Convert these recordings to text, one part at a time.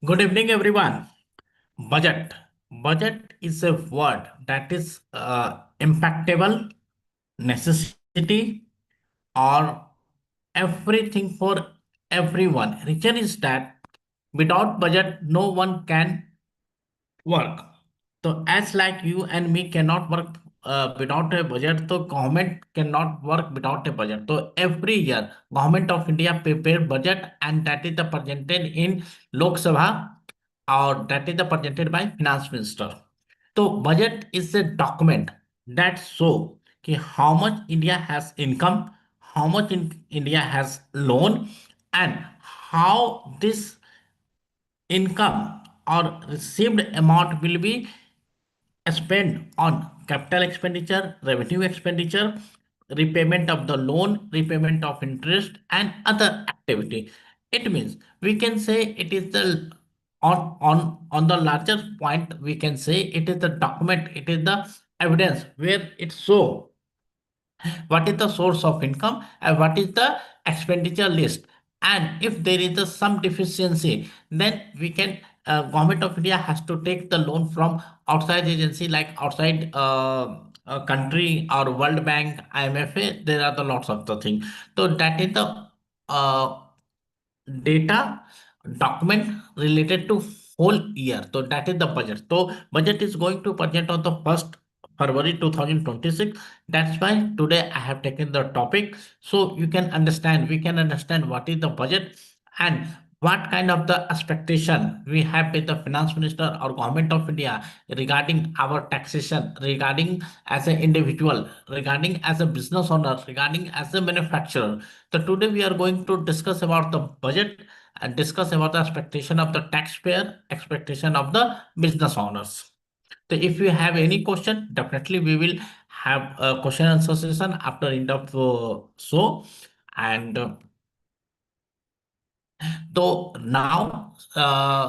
Good evening, everyone. Budget. Budget is a word that is impactable, necessity, or everything for everyone. Reason is that without budget, no one can work. So as like you and me cannot work without a budget, so government cannot work without a budget. So every year, government of India prepare budget and that is the presented in Lok Sabha or that is the presented by finance minister. So budget is a document that show कि how much India has income, how much India has loan, and how this income or received amount will be spent on capital expenditure, revenue expenditure, repayment of the loan, repayment of interest, and other activity. It means we can say it is the on the larger point we can say it is the document, it is the evidence where it show what is the source of income and what is the expenditure list, and if there is some deficiency then we can government of India has to take the loan from outside agency like outside country or World Bank, IMF. There are the lots of the thing, so that is the uh, data document related to whole year. So that is the budget. So budget is going to present on the 1st February 2026. That's why today I have taken the topic so you can understand, we can understand what is the budget and what kind of the expectation we have with the finance minister or government of India regarding our taxation, regarding as an individual, regarding as a business owner, regarding as a manufacturer. So today we are going to discuss about the budget and discuss about the expectation of the taxpayer, expectation of the business owners. So if you have any question, definitely we will have a question answer session after end of show. And so now,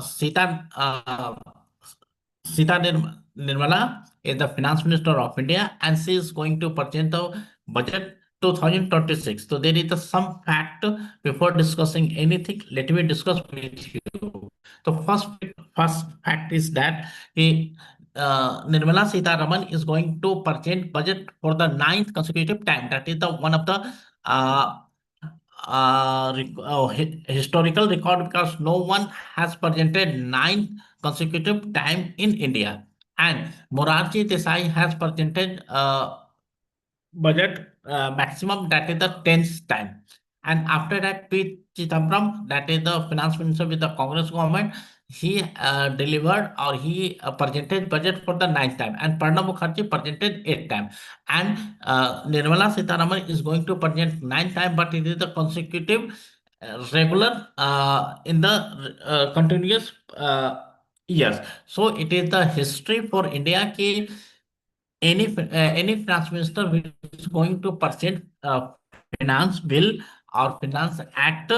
Sita Nirmala is the finance minister of India and she is going to present the budget 2026. So there is some fact before discussing anything. Let me discuss with you. The first fact is that Nirmala Sitaraman is going to present budget for the ninth consecutive time. That is the one of the uh, historical record because no one has presented nine consecutive time in India. And Morarji Desai has presented budget maximum that is the 10th time. And after that, P. Chidambaram, that is the finance minister with the Congress government, he delivered or he presented budget for the ninth time. And Pranab Mukherjee presented eighth time. And Nirmala Sitharaman is going to present ninth time, but it is the consecutive regular in the continuous years. So it is the history for India ki any finance minister who is going to present finance bill or finance act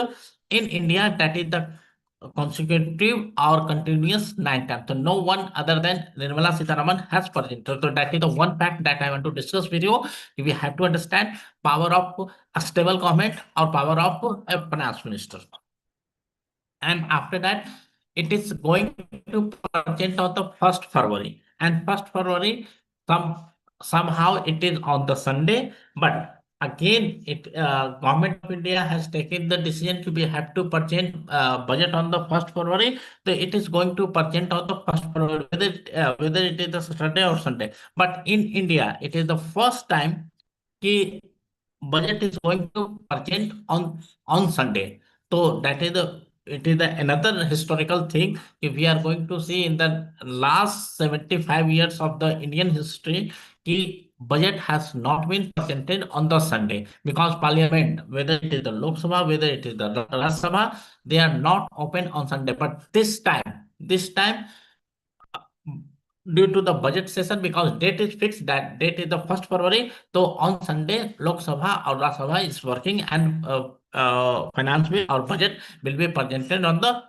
in India, that is the consecutive or continuous nine times. So no one other than Nirmala Sitharaman has presented. So that is the one fact that I want to discuss with you. We have to understand power of a stable government or power of a finance minister. And after that it is going to present on the 1st February, and 1st February somehow it is on the Sunday, but again it government of India has taken the decision to be have to present budget on the 1st February. So it is going to present on the 1st February whether it is a Saturday or Sunday, but in India it is the first time कि budget is going to present on Sunday. So that is the it is the another historical thing. If we are going to see in the last 75 years of the Indian history, the budget has not been presented on the Sunday because Parliament, whether it is the Lok Sabha, whether it is the Rajya Sabha, they are not open on Sunday. But this time due to the budget session because date is fixed, that date is the 1st February. So on Sunday, Lok Sabha or Rajya Sabha is working and finance bill or budget will be presented on the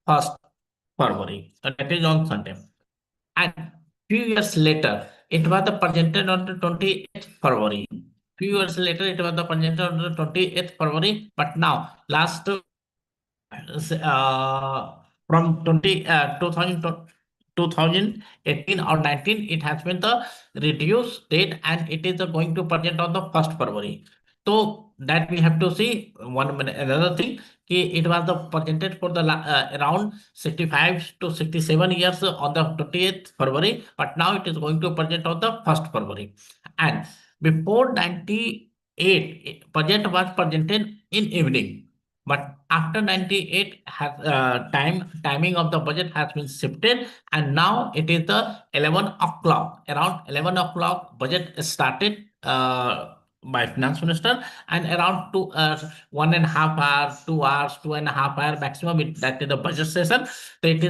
1st February. So that is on Sunday. And few years later, it was the presented on the 28th February. Few years later, it was the presented on the 28th February. But now, last from 2018 or 19, it has been the reduced date, and it is going to present on the 1st February. So that we have to see one minute. Another thing, it was the presented for the around 65 to 67 years on the 20th February, but now it is going to present on the 1st February. And before 98, budget was presented in evening, but after 98 has timing of the budget has been shifted, and now it is the 11 o'clock. Around 11 o'clock, budget is started by finance minister, and around 1.5 hours, 2 hours, 2.5 hour maximum. That is the budget session. So it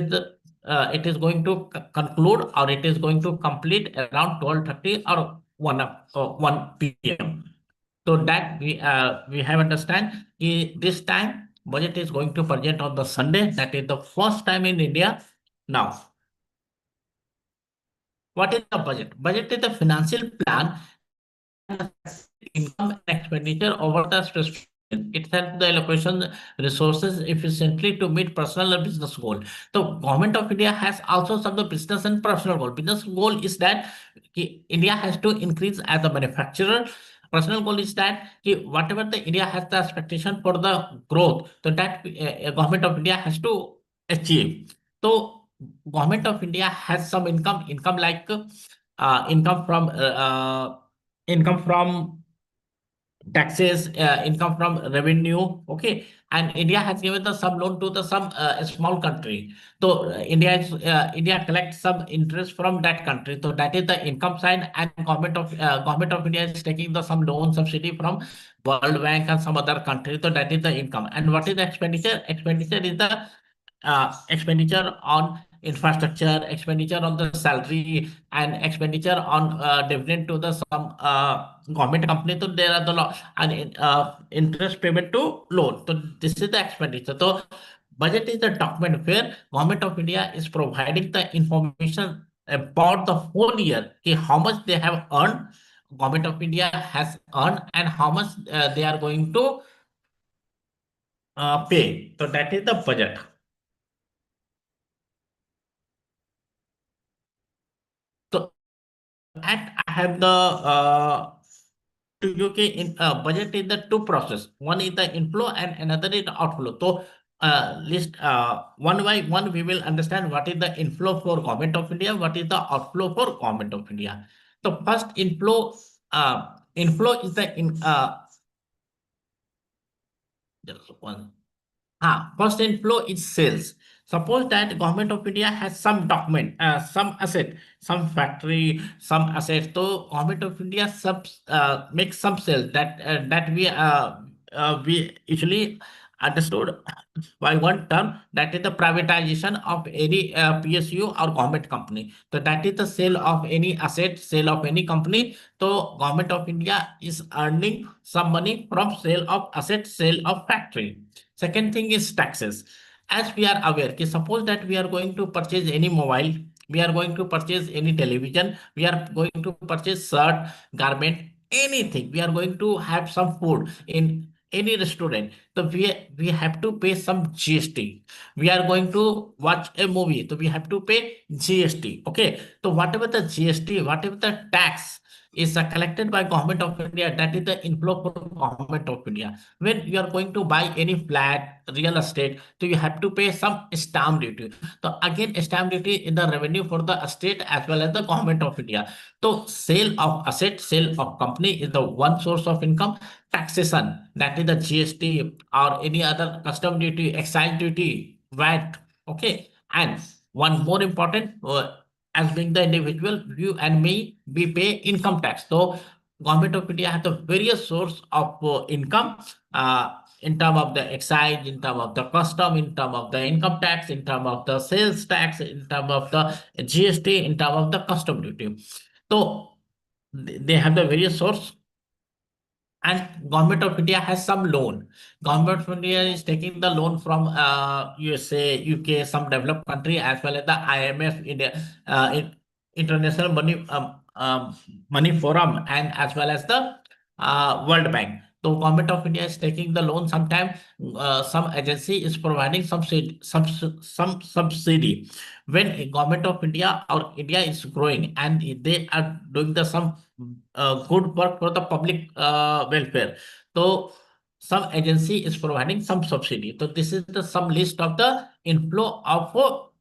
is going to conclude, or it is going to complete around 12:30 or 1 p.m. So that we have understand this time budget is going to present on the Sunday. That is the first time in India. Now, what is the budget? Budget is the financial plan income and expenditure over the specific period. It helps the allocation resources efficiently to meet personal and business goal. The government of India has also some of the business and personal goal. Business goal is that India has to increase as a manufacturer. Personal goal is that whatever the India has the expectation for the growth, so that government of India has to achieve. So government of India has some income like income from income from taxes, income from revenue. Okay, and India has given the some loan to the some small country. So India collects some interest from that country. So that is the income side, and government of India is taking the some loan subsidy from World Bank and some other country. So that is the income. And what is the expenditure? Expenditure is the expenditure on infrastructure, expenditure on the salary, and expenditure on dividend to the some government company. So there are the law and interest payment to loan. So this is the expenditure. So budget is the document where government of India is providing the information about the whole year, okay, how much they have earned, government of India has earned, and how much they are going to pay. So that is the budget. So and I have the to UK in budget is the two process. One is the inflow and another is the outflow. So list one by one we will understand what is the inflow for government of India, what is the outflow for government of India. So first inflow is the in just one. First inflow is sales. Suppose that government of India has some document, some asset, some factory, some asset. So government of India makes some sales that we usually understood by one term, that is the privatization of any PSU or government company. So that is the sale of any asset, sale of any company. So government of India is earning some money from sale of asset, sale of factory. Second thing is taxes. As we are aware, suppose that we are going to purchase any mobile, we are going to purchase any television, we are going to purchase shirt, garment, anything. We are going to have some food in any restaurant. So we have to pay some GST. We are going to watch a movie, so we have to pay GST. Okay. So whatever the GST, whatever the tax is collected by government of India, that is the inflow for government of India. When you are going to buy any flat, real estate, so you have to pay some stamp duty. So again, stamp duty in the revenue for the state as well as the government of India. So sale of asset, sale of company is the one source of income. Taxation, that is the GST or any other custom duty, excise duty, VAT. Okay, and one more important, as being the individual, you and me, we pay income tax. So government of India has the various source of income, in term of the excise, in term of the custom, in term of the income tax, in term of the sales tax, in term of the GST, in term of the custom duty. So they have the various source, and government of India has some loan. Government of India is taking the loan from USA, UK, some developed country, as well as the IMF, India, International Money Money Forum, and as well as the World Bank. So government of India is taking the loan. Sometimes some agency is providing some subsidy. When a government of India or India is growing and they are doing the some good work for the public welfare, so some agency is providing some subsidy. So this is the some list of the inflow of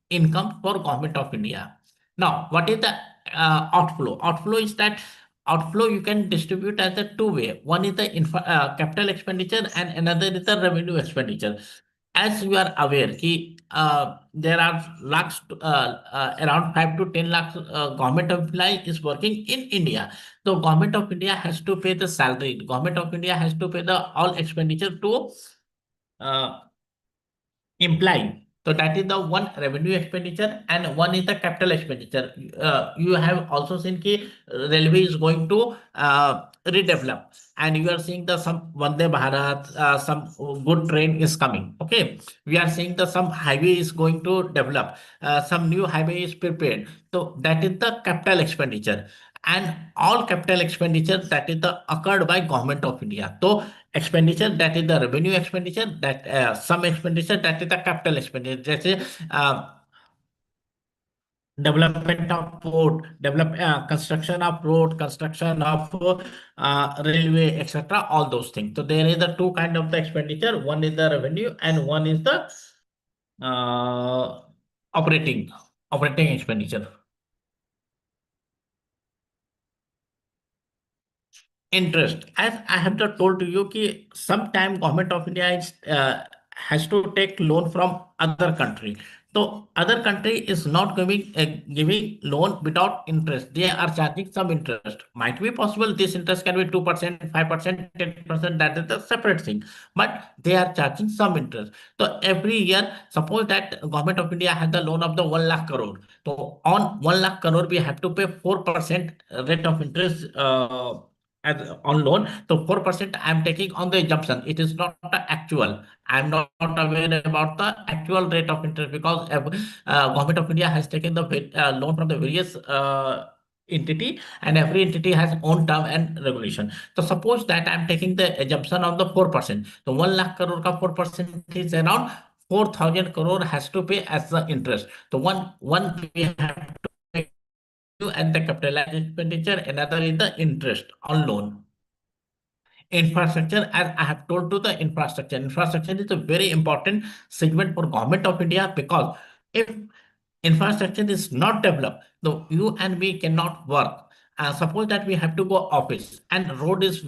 income for government of India. Now, what is the outflow? Outflow is that outflow you can distribute as a two way. One is the capital expenditure and another is the revenue expenditure. As you are aware, there are lakhs, around 5 to 10 lakhs government employee is working in India. So government of India has to pay the salary. Government of India has to pay the all expenditure to uh, implying. So that is the one revenue expenditure and one is the capital expenditure. You have also seen ki railway is going to redevelop and you are seeing the some Vande Bharat, some good train is coming. Okay, we are seeing the some highway is going to develop, some new highway is prepared. So that is the capital expenditure and all capital expenditure that is the occurred by government of India. So expenditure that is the revenue expenditure that some expenditure that is the capital expenditure. जैसे development of port, construction of road, construction of railway, etc. All those things. So there is the two kind of the expenditure. One is the revenue and one is the uh, operating operating expenditure. Interest, as I have just told to you ki sometime government of India is, has to take loan from other country. So other country is not giving loan without interest. They are charging some interest. Might be possible this interest can be 2%, 5%, 10%. That is a separate thing, but they are charging some interest. So every year, suppose that government of India has the loan of the 1 lakh crore. So on 1 lakh crore we have to pay 4% rate of interest as on loan. So 4% I am taking on the assumption. It is not the actual. I am not aware about the actual rate of interest because government of India has taken the loan from the various entity and every entity has own term and regulation. So suppose that I am taking the assumption of the 4%. So 1 lakh crore ka 4% is around 4,000 crore has to pay as the interest. So one we have to pay and the capitalized expenditure, another is the interest on loan. Infrastructure, as I have told to the infrastructure is a very important segment for government of India because if infrastructure is not developed, so you and me cannot work. Suppose that we have to go office and road is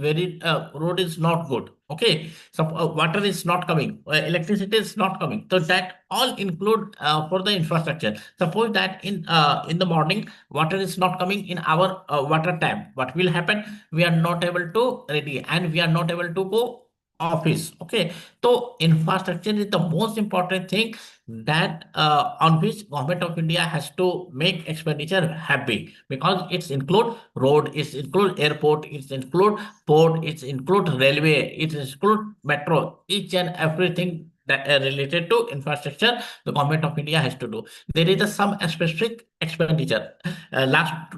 not good. Okay, so water is not coming, electricity is not coming. So that all include for the infrastructure. Suppose that in the morning water is not coming in our water tap. What will happen? We are not able to ready and we are not able to go office. Okay, so infrastructure is the most important thing that on which government of India has to make expenditure happy because it's include road, it's include airport, it's include port, it's include railway, it include metro, each and everything that related to infrastructure the government of India has to do. There is a some specific expenditure. Last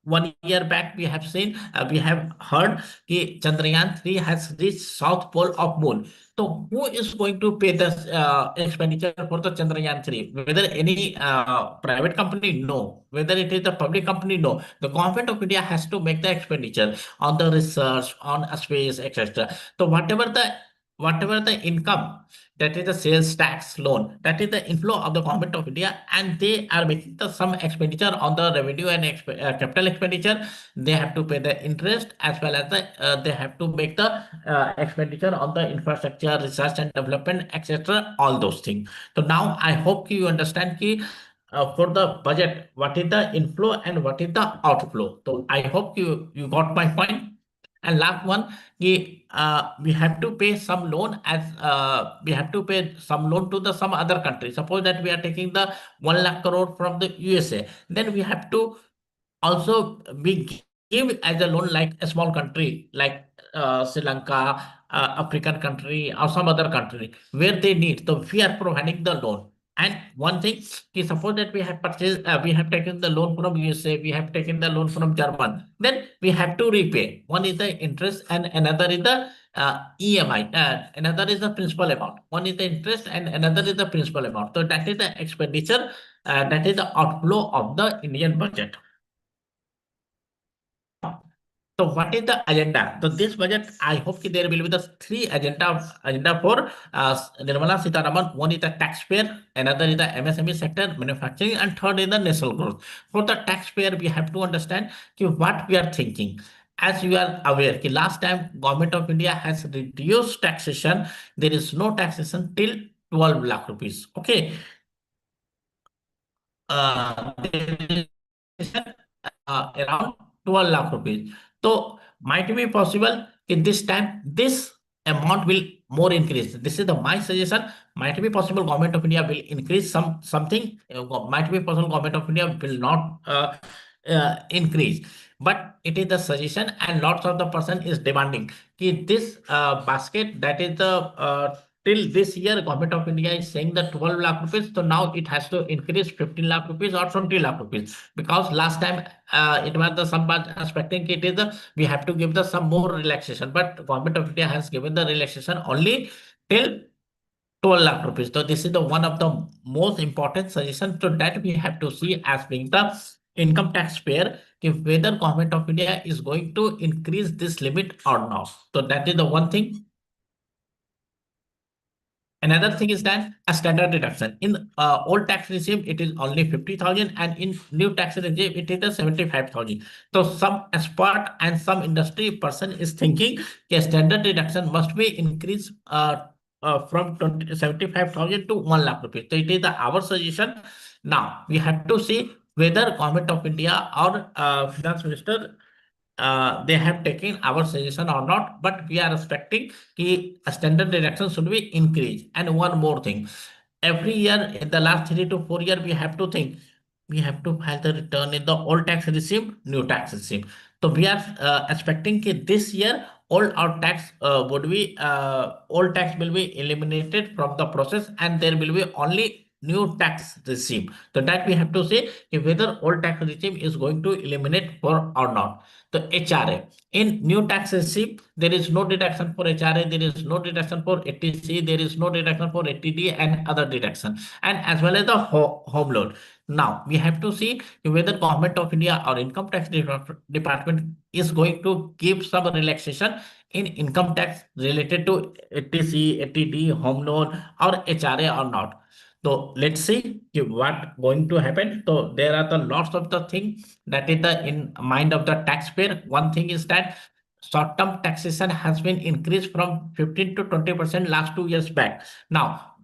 1 year back we have seen, we have heard that Chandrayaan 3 has reached south pole of moon. So who is going to pay the expenditure for the Chandrayaan 3? Whether any private company? No. Whether it is the public company? No. The government of India has to make the expenditure on the research, on space, etc. So whatever the income, that is the sales tax loan, that is the inflow of the government of India, and they are making the some expenditure on the revenue and capital expenditure. They have to pay the interest as well as they have to make the expenditure on the infrastructure, research and development, etc. All those things. So now I hope you understand ki for the budget, what is the inflow and what is the outflow. So I hope you got my point. And last one, we have to pay some loan as we have to pay some loan to the some other country. Suppose that we are taking the 1 lakh crore from the USA, then we have to also we give as a loan like a small country like Sri Lanka, African country or some other country where they need. So we are providing the loan. And one thing, suppose that we have taken the loan from USA, we have taken the loan from German, then we have to repay. One is the interest and another is the EMI, another is the principal amount. One is the interest and another is the principal amount. So that is the expenditure, that is the outflow of the Indian budget. So what is the agenda? So this budget, I hope that there will be the three agenda for Nirmala Sitharaman. One is the taxpayer, another is the MSME sector, manufacturing, and third is the national growth. For the taxpayer, we have to understand what we are thinking. As you are aware, last time Government of India has reduced taxation. There is no taxation till 12 lakh rupees. Okay. There is around 12 lakh rupees. So might be possible in this time this amount will more increase. This is the my suggestion. Might be possible Government of India will increase something. Might be possible Government of India will not increase. But it is the suggestion, and lots of the person is demanding this basket, that is the till this year Government of India is saying the 12 lakh rupees. So now it has to increase 15 lakh rupees or 20 lakh rupees, because last time it was the some was expecting it is the we have to give the some more relaxation, but Government of India has given the relaxation only till 12 lakh rupees. So this is the one of the most important suggestion. So that we have to see as being the income taxpayer, if whether Government of India is going to increase this limit or not. So that is the one thing. Another thing is that a standard deduction. In old tax regime, it is only 50,000, and in new tax regime, it is a 75,000. So some expert and some industry person is thinking a standard deduction must be increased from 75,000 to 1 lakh rupees. So it is our suggestion. Now we have to see whether Government of India or Finance Minister they have taken our suggestion or not, but we are expecting a standard deduction should be increased. And one more thing, every year in the last 3 to 4 years, we have to think, we have to file the return in the old tax regime, new tax regime. So we are expecting this year all our tax would be old tax will be eliminated from the process, and there will be only new tax regime. So that we have to say if whether old tax regime is going to eliminate for or not. The HRA. In new tax regime, there is no deduction for HRA, there is no deduction for ATC, there is no deduction for ATD and other deduction, and as well as the home loan. Now we have to see whether Government of India or Income Tax Department is going to give some relaxation in income tax related to ATC, ATD, home loan, or HRA or not. So let's see what going to happen. So there are the lots of the things that is the in mind of the taxpayer. One thing is that short-term taxation has been increased from 15 to 20% last 2 years back. Now,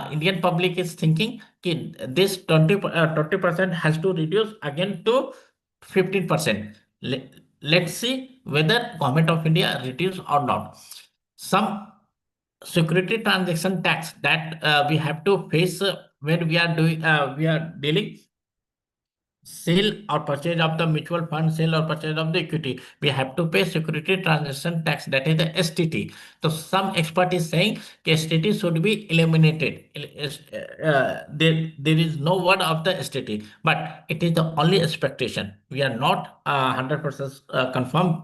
Indian public is thinking this 20% has to reduce again to 15%. Let's see whether Government of India reduce or not. Some security transaction tax that we have to face when we are dealing sale or purchase of the mutual fund, sale or purchase of the equity, we have to pay security transaction tax, that is the STT. So some expert is saying STT should be eliminated. There is no word of the STT, but it is the only expectation. We are not 100% confirmed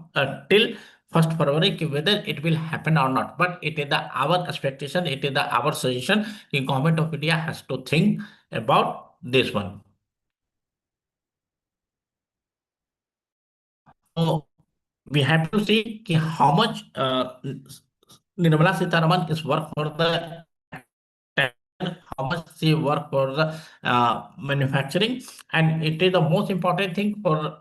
till 1st February whether it will happen or not. But it is our expectation, it is our suggestion. The Government of India has to think about this one. So we have to see how much Nirmala Sitharaman is work for the how much she work for the manufacturing, and it is the most important thing for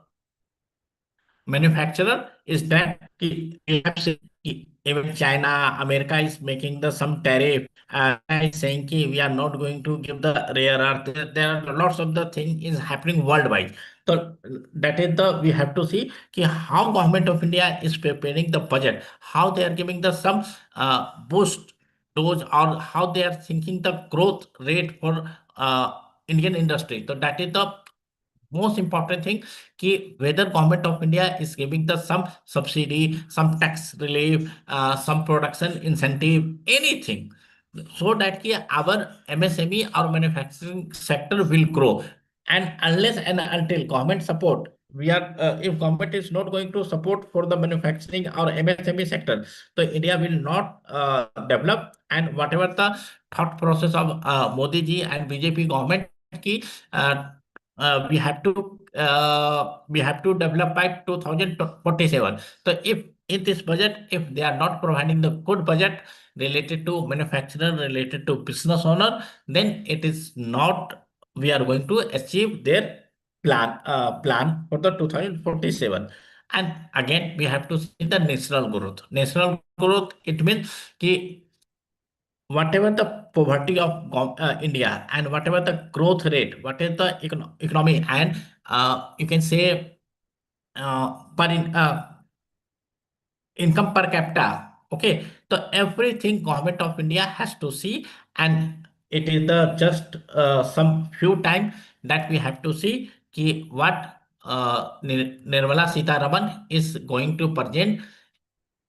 manufacturer is that we have seen even China, America is making the some tariff. Is saying we are not going to give the rare earth. There are lots of the thing is happening worldwide. So that is the we have to see how Government of India is preparing the budget, how they are giving the some boost those, or how they are thinking the growth rate for Indian industry. So that is the most important thing whether Government of India is giving the some subsidy, some tax relief, some production incentive, anything. so that ki our MSME or manufacturing sector will grow. And unless and until government support, we are if government is not going to support for the manufacturing or MSME sector, so India will not develop. And whatever the thought process of Modi ji and BJP government ki we have to develop by 2047. So if in this budget, if they are not providing the good budget related to manufacturer, related to business owner, then it is not we are going to achieve their plan for the 2047. And again, we have to see the national growth. National growth, it means ki whatever the poverty of India and whatever the growth rate, what is the economy, and you can say per income per capita. Okay, so everything government of India has to see, and it is the just some few time that we have to see ki what Nirmala Sitaraman is going to present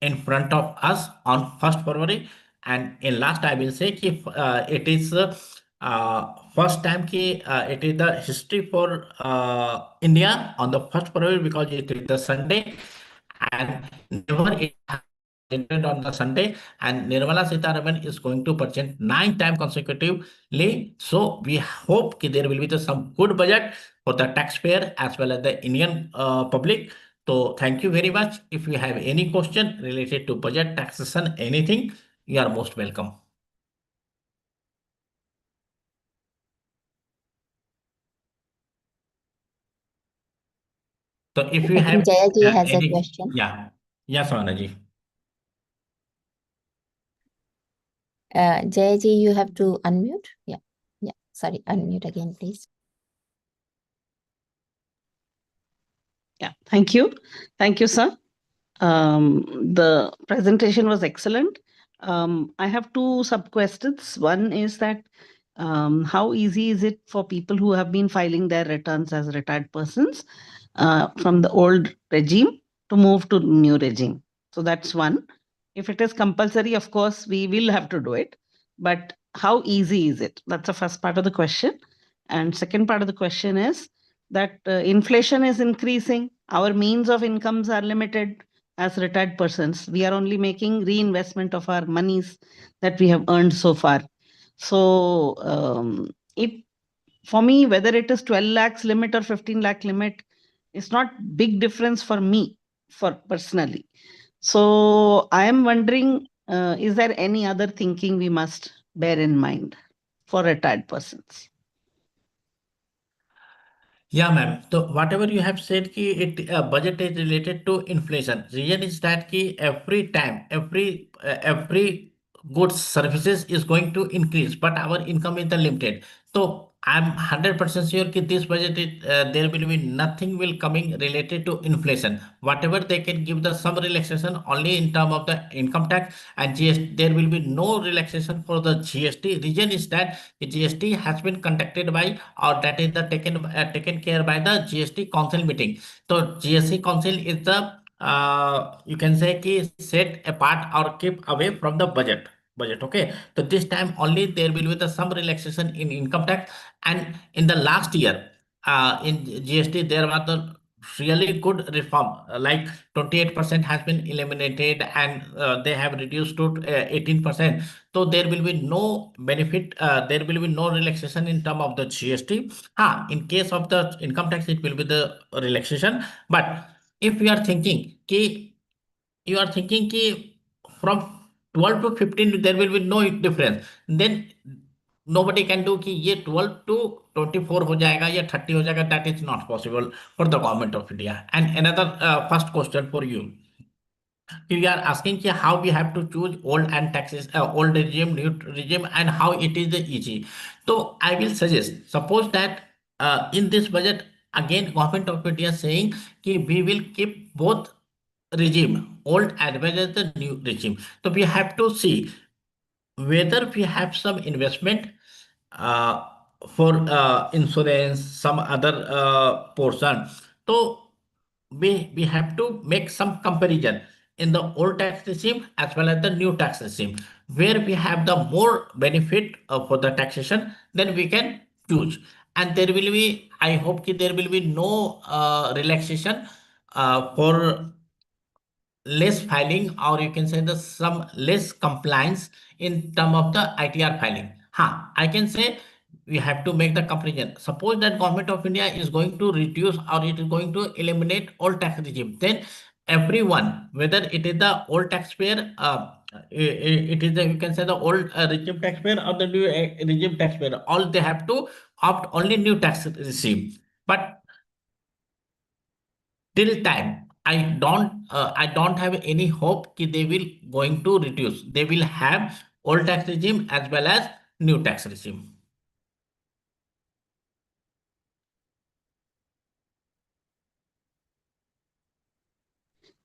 in front of us on 1st February. And in last, I will say ki, it is first time ki it is the history for India on the 1st February, because it is the Sunday, and never it has presented on the Sunday. And Nirmala Sitaraman is going to present 9 times consecutively. So we hope that there will be some good budget for the taxpayer as well as the Indian public. So thank you very much. If you have any question related to budget, taxation, anything, you are most welcome. So if you I have think Jayaji has a any, question. yeah, yes, Sonaji. Jayaji, you have to unmute. Yeah. Yeah. Sorry, unmute again, please. Yeah, thank you. Thank you, sir. The presentation was excellent. I have two sub questions. One is that how easy is it for people who have been filing their returns as retired persons from the old regime to move to new regime? So that's one. If it is compulsory, of course, we will have to do it. But how easy is it? That's the first part of the question. And second part of the question is that inflation is increasing. Our means of incomes are limited as retired persons. We are only making reinvestment of our monies that we have earned so far. So it for me, whether it is 12 lakhs limit or 15 lakh limit, it's not big difference for me, for personally. So I am wondering, is there any other thinking we must bear in mind for retired persons? Yeah, ma'am. So whatever you have said, ki it budget is related to inflation. Reason is that ki every time, every goods services is going to increase, but our income is the limited. So I'm 100% sure that this budget there will be nothing will coming related to inflation. Whatever they can give the some relaxation only in term of the income tax and GST. There will be no relaxation for the GST. Reason is that the GST has been conducted by, or that is the taken care by the GST Council meeting. So GST Council is the you can say ki set apart or keep away from the budget. Okay, so this time only there will be the some relaxation in income tax. And in the last year in GST there was the really good reform, like 28% has been eliminated, and they have reduced to 18%. So there will be no benefit, there will be no relaxation in term of the GST. In case of the income tax it will be the relaxation. But if you are thinking ki from 12 to 15 there will be no difference, then nobody can do कि ये 12 to 24 हो जाएगा या 30 हो जाएगा. That is not possible for the government of India. And another first question for you, we are asking कि how we have to choose old and taxes, old regime, new regime, and how it is easy. So I will suggest, suppose that in this budget again government of India saying कि we will keep both regime, old as well as the new regime. So we have to see whether we have some investment uh, for insurance, some other portion. So we have to make some comparison in the old tax regime as well as the new tax regime. where we have the more benefit for the taxation, then we can choose. And there will be, I hope that there will be no relaxation for less filing, or you can say the some less compliance in term of the ITR filing. I can say we have to make the comparison. Suppose that government of India is going to reduce or it is going to eliminate all tax regime, then everyone, whether it is the old taxpayer, it is the, you can say the old regime taxpayer or the new regime taxpayer, all they have to opt only new tax regime. But till time I don't have any hope that they will going to reduce. They will have old tax regime as well as new tax regime.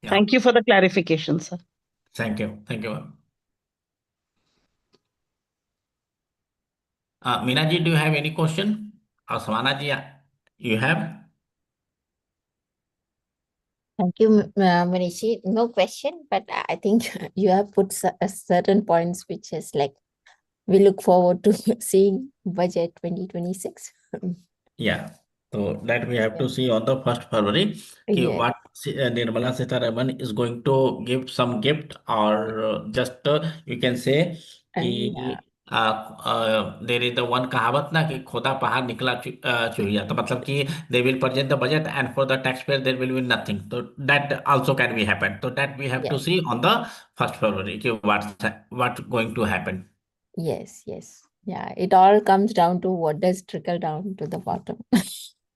Yeah. Thank you for the clarification, sir. Thank you, ma'am. Meena ji, do you have any question? Or Savana ji, you have? Thank you, Manishi. No question, but I think you have put certain points which is like we look forward to seeing budget 2026. Yeah. So that we have to see on the 1st February Yeah. what Nirmala Sitharaman is going to give some gift, or just you can say And कि there is the one कहावत ना कि खोदा पहाड़ निकला चूहिया, तो मतलब कि they will present the budget and for the taxpayer there will be nothing. So that also can be happen. So that we have yeah, to see on the 1st February कि what's going to happen. yes. Yeah, it all comes down to what does trickle down to the bottom.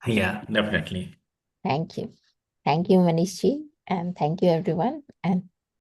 Yeah, definitely. Thank you. Thank you, Manishi. And thank you, everyone. And